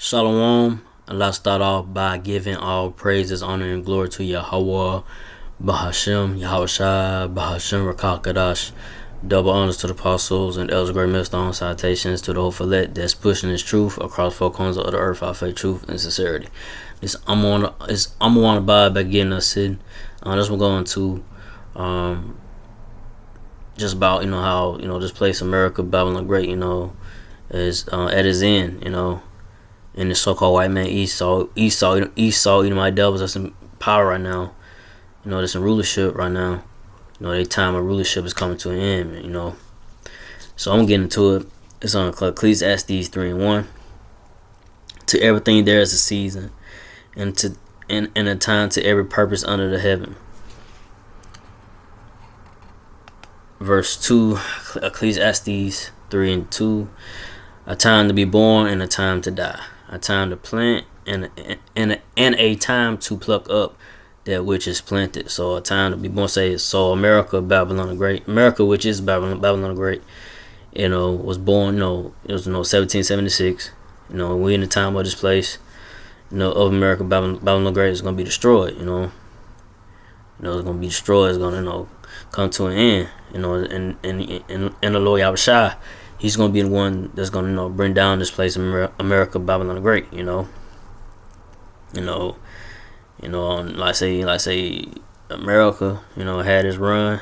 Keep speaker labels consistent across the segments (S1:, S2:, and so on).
S1: Shalom. Let's start off by giving all praises, honor, and glory to Yahweh, Bahashem, Yahushua, Bahashem, Rakakadash. Double honors to the apostles and elders, great millstone. Citations to the whole fillet that's pushing this truth across four corners of the earth, our faith, truth, and sincerity. I'm on by getting us sitting. This we're going to just about how this place America, Babylon Great, is at its end, and the so-called white man Esau, my devils that's in power right now, that's in rulership right now. Their time of rulership is coming to an end, So I'm getting into it. It's on Ecclesiastes 3:1. To everything there is a season, and a time to every purpose under the heaven. Verse 2, Ecclesiastes 3:2. A time to be born and a time to die. A time to plant and a time to pluck up that which is planted. So a time to be born, so America, Babylon the Great. America, which is Babylon the Great, was born, it was 1776. We in the time of this place, of America, Babylon the Great is gonna be destroyed, it's gonna be destroyed, it's gonna, come to an end, and the Lord Yahushua, he's gonna be the one that's gonna, bring down this place, America, Babylon the Great, like say America, had its run,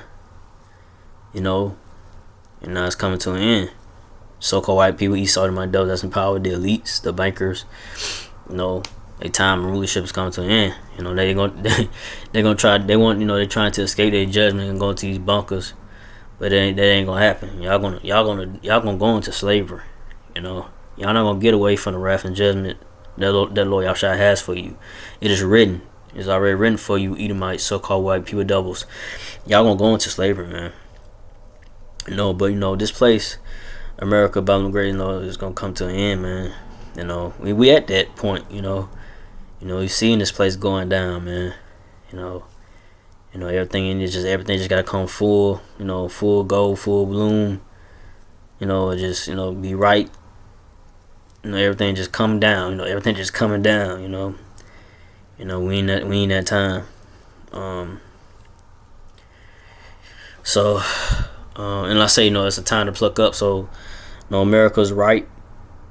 S1: and now it's coming to an end. So-called white people, Esau, my devil that's in power, the elites, the bankers, their time and rulership is coming to an end. They're gonna try. They're trying to escape their judgment and go into these bunkers, but that ain't gonna happen. Y'all gonna go into slavery. Y'all not gonna get away from the wrath and judgment that Lord Yahushua has for you. It is written. It's already written for you, Edomites, so-called white people devils. Y'all gonna go into slavery, man. But this place, America, Babylon Great, is gonna come to an end, man. We at that point, you seeing this place going down, man. Everything just gotta come full, full gold, full bloom. Just be right. Everything just come down. Everything just coming down. We in that time. So, and I say, it's a time to pluck up. So, America's right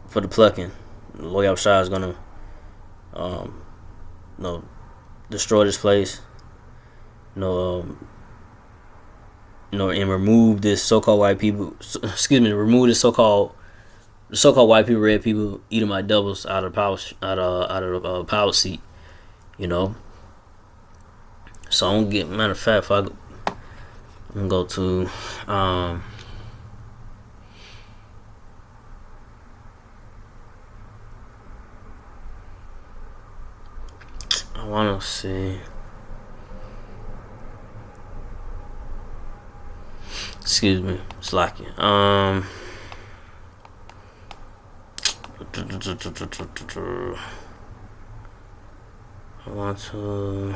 S1: for the plucking. The Lord Yahushua is gonna, destroy this place. And remove this so-called white people. Remove this so-called white people, red people, eating my devils out of power, out of power seat. So I'm gonna get. Matter of fact, I'm gonna go to I wanna see. Excuse me, slacking. I want to.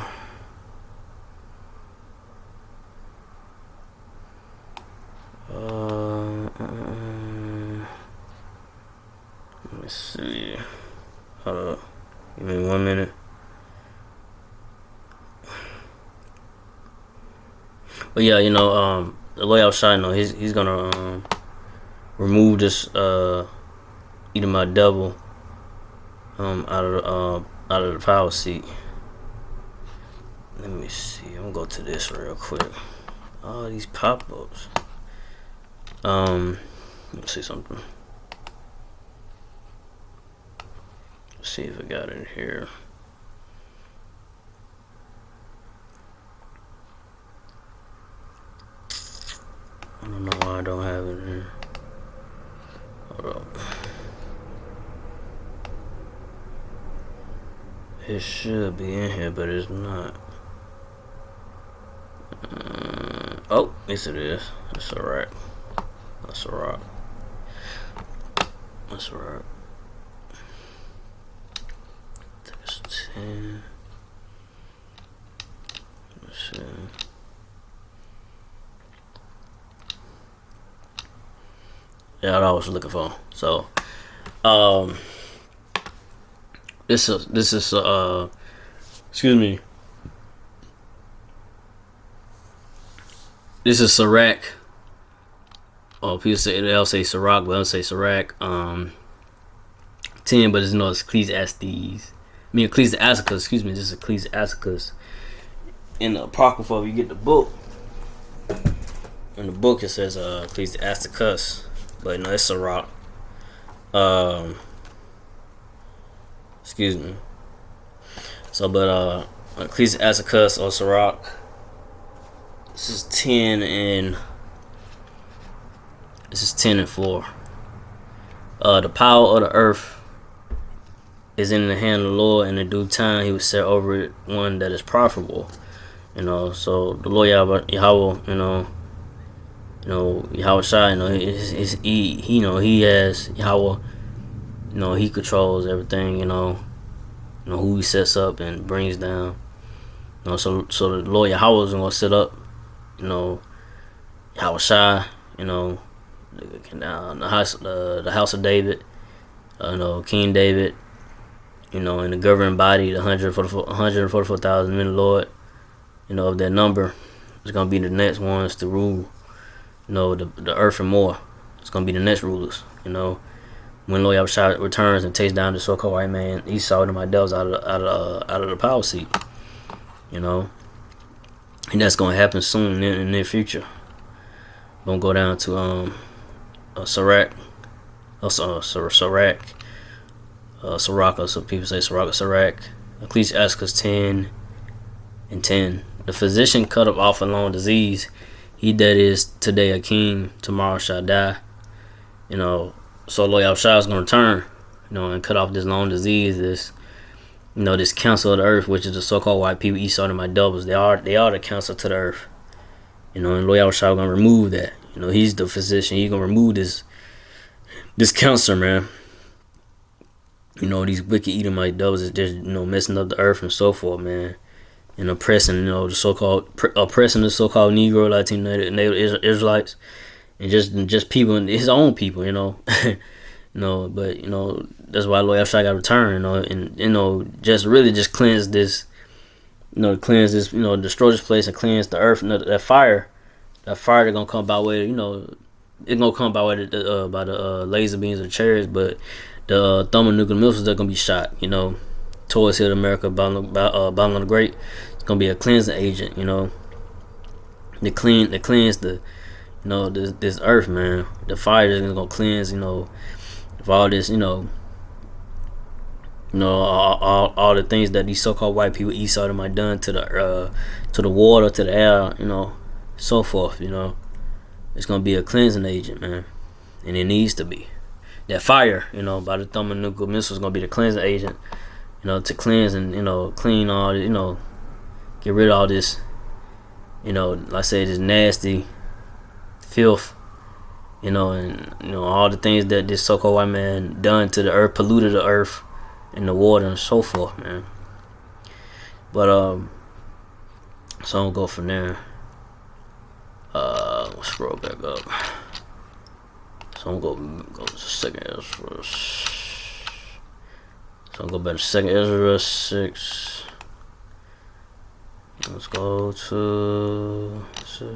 S1: Let me see. Hold up. Give me 1 minute. But yeah, the Lord Yahushua, he's gonna remove this eating my devil out of the power seat. Let me see. I'm gonna go to this real quick. Oh, these pop-ups. Let's see something. Let's see if I got it here. I don't know why I don't have it here. Hold up. It should be in here, but it's not. Oh, yes it is. That's alright. That's alright. That's alright. Text 10. Let's see. Yeah, that's what I was looking for. So, excuse me. This is Sirach. Oh, people say they'll say Sirach, but they'll say Sirach. 10, but it's Ecclesiastes. Ecclesiasticus. Excuse me. This is Ecclesiasticus. In the Apocrypha, you get the book. In the book, it says Ecclesiasticus, but no, it's Sirach. Excuse me. So, but Ecclesiasticus or Sirach. This is 10 and 4. The power of the earth is in the hand of the Lord, and in due time he will set over it one that is profitable. So the Lord Yahweh, Yahweh Shai, he has Yahweh, he controls everything, who he sets up and brings down. So the Lord Yahweh is gonna set up, Yahweh Shai, the house of David, King David, and the governing body, the 144,000 men of the Lord, of that number, is gonna be the next ones to rule, the earth and more. It's gonna be the next rulers, when Lord Yahweh returns and takes down the so-called white man Esau and my devils out of the power seat, and that's gonna happen soon in the near future. Gonna go down to Sirach, Sirach, so people say Sirach, Ecclesiasticus 10 and 10. The physician cut off a long disease. He that is today a king, tomorrow shall die. So Lord Yahweh is gonna return, and cut off this long disease, this council of the earth, which is the so-called white people, Esau and my doubles. They are the council to the earth. And Lord Yahweh is gonna remove that. He's the physician. He's gonna remove this cancer, man. These wicked Edomite doubles is just messing up the earth and so forth, man, and oppressing the so-called Negro, Latino, Native Israelites, and just people, his own people, but that's why Lord Yahweh got to return, and just cleanse this, destroy this place and cleanse the earth, and that fire that's gonna come by way, it's gonna come by way by the laser beams of the chariots, but the thermonuclear missiles that are gonna be shot, towards here, America, Babylon the Great. It's gonna be a cleansing agent, to cleanse the, this earth, man. The fire is gonna cleanse, of all this, all the things that these so-called white people, Esau, them might done to the water, to the air, so forth. It's gonna be a cleansing agent, man, and it needs to be. That fire, by the thermonuclear missile is gonna be the cleansing agent, to cleanse and clean all, get rid of all this, like I said, this nasty filth, and all the things that this so-called white man done to the earth, polluted the earth and the water and so forth, man. But so I'm gonna go from there. Scroll back up. So I'm gonna go to second Ezra. So I'm gonna go back to second Ezra 6. Let's go to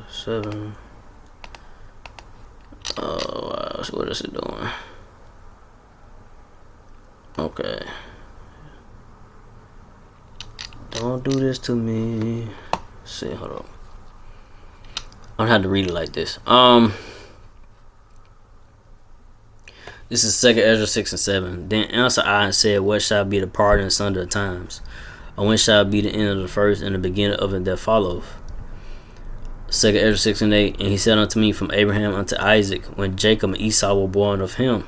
S1: 7. Oh, what is it doing? Okay. Don't do this to me. Let's see, hold up. I don't have to read it like this. This is 2 Ezra 6 and 7. Then answered I and said, what shall be the part and asunder of times? Or when shall be the end of the first and the beginning of it that followeth? 2 Ezra 6 and 8. And he said unto me, from Abraham unto Isaac, when Jacob and Esau were born of him.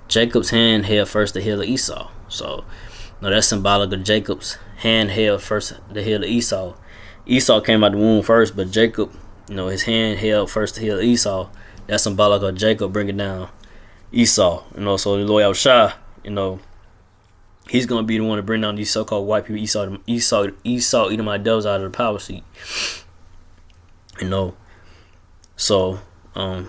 S1: Jacob's hand held first the heel of Esau. So, that's symbolic of Jacob's hand held first the heel of Esau. Esau came out the womb first, but Jacob, his hand held first the heel of Esau. That's symbolic of Jacob bringing down Esau. So the Lord Yahushua, he's gonna be the one to bring down these so-called white people, Esau eating my devils out of the power seat. So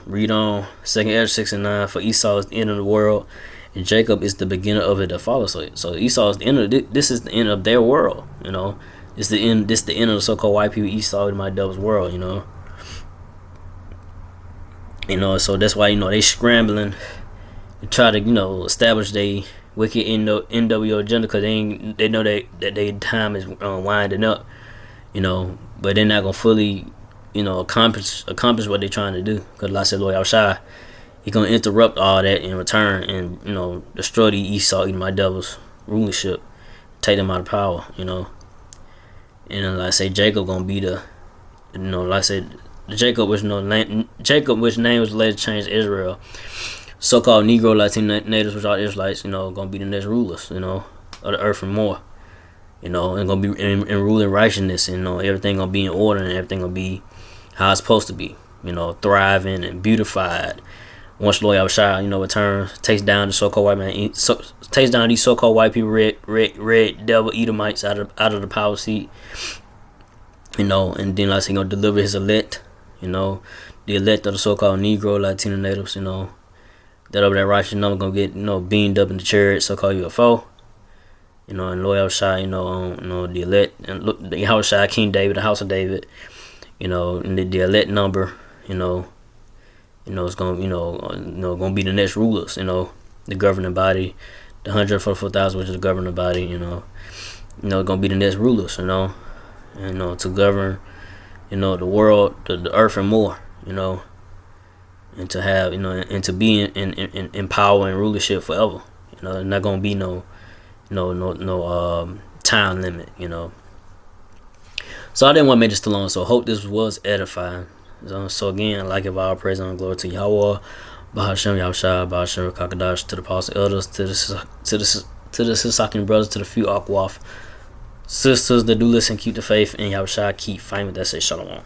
S1: read on 2 Ezra 6 and 9. For Esau is the end of the world, and Jacob is the beginner of it that follows. So Esau is the end of this is the end of their world. It's the end. This is the end of the so-called white people. Esau in my devil's world. So that's why they scrambling to try to establish they wicked NWO agenda, because they know that their time is winding up. But they're not gonna fully accomplish what they're trying to do, because like I said, Lord Yahushua, He's gonna interrupt all that in return, and destroy the Esau eating my devil's rulership, take them out of power. And like I say, Jacob gonna be the like I said, Jacob which name was later changed to Israel. So-called Negro Latino natives, which are Israelites, gonna be the next rulers, of the earth and more. And gonna be in ruling righteousness, and everything gonna be in order, and everything gonna be how it's supposed to be. Thriving and beautified. Once Lord Yahushua, returns, takes down the so-called white man, takes down these so-called white people, red devil Edomites out of the power seat. And then like he gonna deliver his elect, the elect of the so-called Negro Latino natives, that over that righteous number gonna get beamed up in the chariot, so-called UFO. And Lord Yahushua, the elect, and look, the Yahushua, King David, the house of David, and the elect number, it's gonna gonna be the next rulers, the governing body, the 144,000, which is the governing body, gonna be the next rulers, to govern, the world, the earth and more, and to have, and to be in power and rulership forever. Not gonna be no time limit. So I didn't want to make this too long. So I hope this was edifying. So again, like if all praise and glory to Yahweh, Bahashem Yahushua, Bahashem Kakadash, to the apostle elders, to the Sisakin brothers, to the few Akwaf sisters that do listen, keep the faith, and Yahushua keep fighting. That say Shalom.